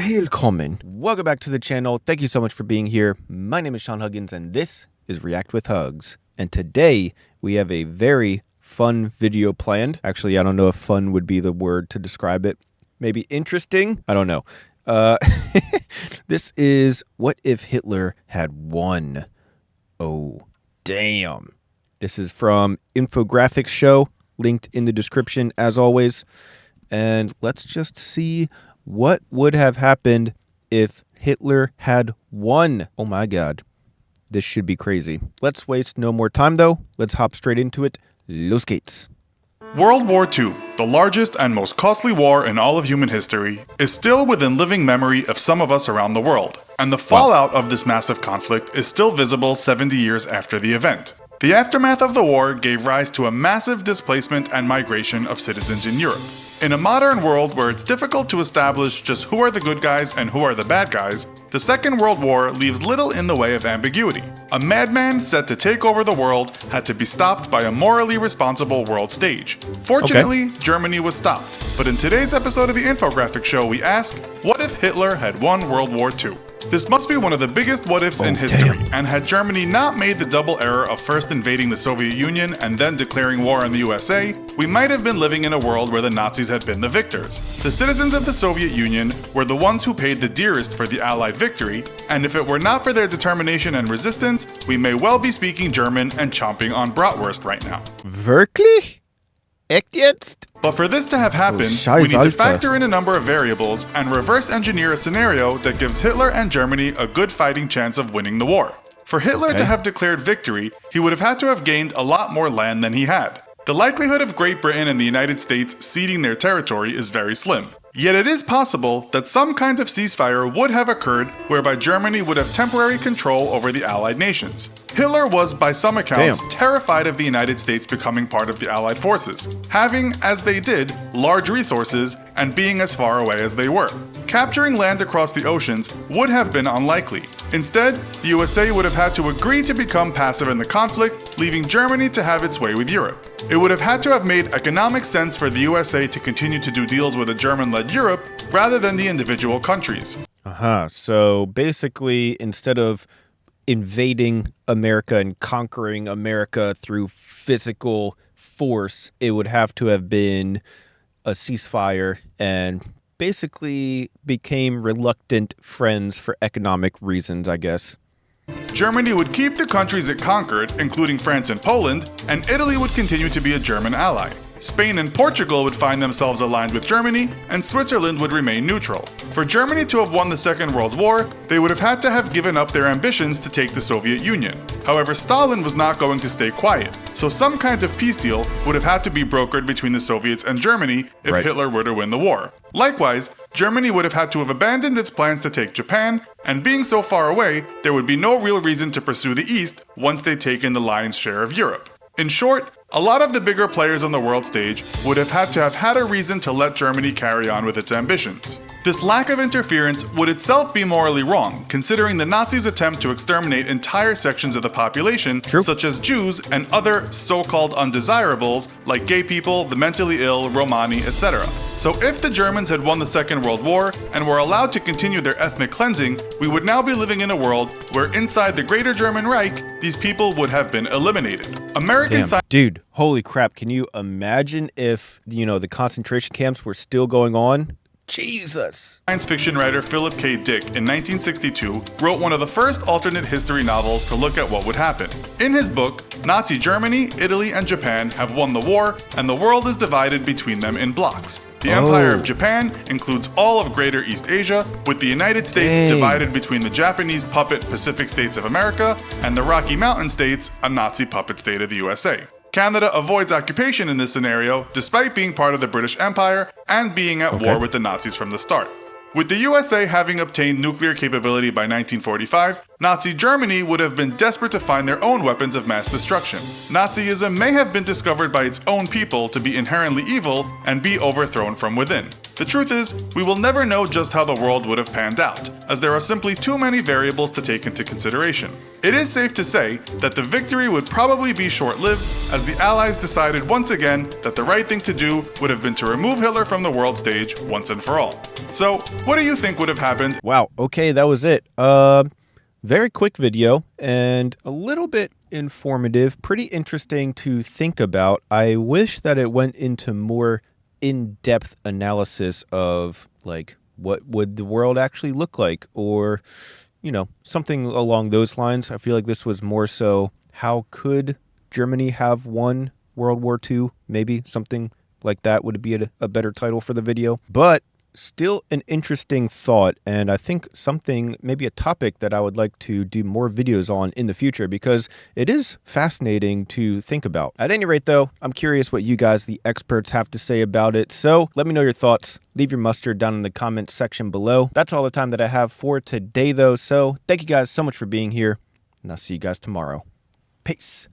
Willkommen. Welcome back to the channel. Thank you so much for being here. My name is Sean Huggins and this is React with Hugs. And today we have a very fun video planned. Actually, I don't know if fun would be the word to describe it. Maybe interesting? I don't know. This is what if Hitler had won? Oh, damn. This is from Infographics Show, linked in the description as always. And let's just see what would have happened if Hitler had won. Oh my God. This should be crazy. Let's waste no more time though. Let's hop straight into it. Los geht's. World War II, the largest and most costly war in all of human history, is still within living memory of some of us around the world, and the fallout of this massive conflict is still visible 70 years after the event. The aftermath of the war gave rise to a massive displacement and migration of citizens in Europe. In a modern world where it's difficult to establish just who are the good guys and who are the bad guys, the Second World War leaves little in the way of ambiguity. A madman set to take over the world had to be stopped by a morally responsible world stage. Fortunately, Germany was stopped. But in today's episode of the Infographics Show, we ask, what if Hitler had won World War II? This must be one of the biggest what-ifs in history, and had Germany not made the double error of first invading the Soviet Union and then declaring war on the USA, we might have been living in a world where the Nazis had been the victors. The citizens of the Soviet Union were the ones who paid the dearest for the Allied victory, and if it were not for their determination and resistance, we may well be speaking German and chomping on bratwurst right now. Wirklich? Echt jetzt? But for this to have happened, we need to factor in a number of variables and reverse engineer a scenario that gives Hitler and Germany a good fighting chance of winning the war. For Hitler to have declared victory, he would have had to have gained a lot more land than he had. The likelihood of Great Britain and the United States ceding their territory is very slim. Yet it is possible that some kind of ceasefire would have occurred whereby Germany would have temporary control over the Allied nations. Hitler was, by some accounts, terrified of the United States becoming part of the Allied forces, having, as they did, large resources and being as far away as they were. Capturing land across the oceans would have been unlikely. Instead, the USA would have had to agree to become passive in the conflict, leaving Germany to have its way with Europe. It would have had to have made economic sense for the USA to continue to do deals with a German-led Europe rather than the individual countries. So basically, instead of invading America and conquering America through physical force, it would have to have been a ceasefire and basically became reluctant friends for economic reasons, I guess. Germany would keep the countries it conquered, including France and Poland, and Italy would continue to be a German ally. Spain and Portugal would find themselves aligned with Germany, and Switzerland would remain neutral. For Germany to have won the Second World War, they would have had to have given up their ambitions to take the Soviet Union. However, Stalin was not going to stay quiet, so some kind of peace deal would have had to be brokered between the Soviets and Germany if Hitler were to win the war. Likewise, Germany would have had to have abandoned its plans to take Japan, and being so far away, there would be no real reason to pursue the East once they'd taken the lion's share of Europe. In short, a lot of the bigger players on the world stage would have had a reason to let Germany carry on with its ambitions. This lack of interference would itself be morally wrong, considering the Nazis' attempt to exterminate entire sections of the population, such as Jews and other so-called undesirables like gay people, the mentally ill, Romani, etc. So if the Germans had won the Second World War and were allowed to continue their ethnic cleansing, we would now be living in a world where inside the Greater German Reich, these people would have been eliminated. Dude, holy crap, can you imagine if, the concentration camps were still going on? Jesus. Science fiction writer Philip K. Dick in 1962 wrote one of the first alternate history novels to look at what would happen. In his book, Nazi Germany, Italy, and Japan have won the war, and the world is divided between them in blocks. The Empire of Japan includes all of Greater East Asia, with the United States divided between the Japanese puppet Pacific States of America and the Rocky Mountain States, a Nazi puppet state of the USA. Canada avoids occupation in this scenario, despite being part of the British Empire and being at war with the Nazis from the start. With the USA having obtained nuclear capability by 1945, Nazi Germany would have been desperate to find their own weapons of mass destruction. Nazism may have been discovered by its own people to be inherently evil and be overthrown from within. The truth is, we will never know just how the world would have panned out, as there are simply too many variables to take into consideration. It is safe to say that the victory would probably be short-lived, as the Allies decided once again that the right thing to do would have been to remove Hitler from the world stage once and for all. So, what do you think would have happened? Wow, okay, that was it. Very quick video and a little bit informative, pretty interesting to think about. I wish that it went into more in-depth analysis of like what would the world actually look like, or something along those lines. I feel like this was more so how could Germany have won World War II? Maybe something like that would be a better title for the video, but still an interesting thought, and I think something, maybe a topic that I would like to do more videos on in the future, because it is fascinating to think about. At any rate, though, I'm curious what you guys, the experts, have to say about it, so let me know your thoughts. Leave your mustard down in the comments section below. That's all the time that I have for today, though, so thank you guys so much for being here, and I'll see you guys tomorrow. Peace.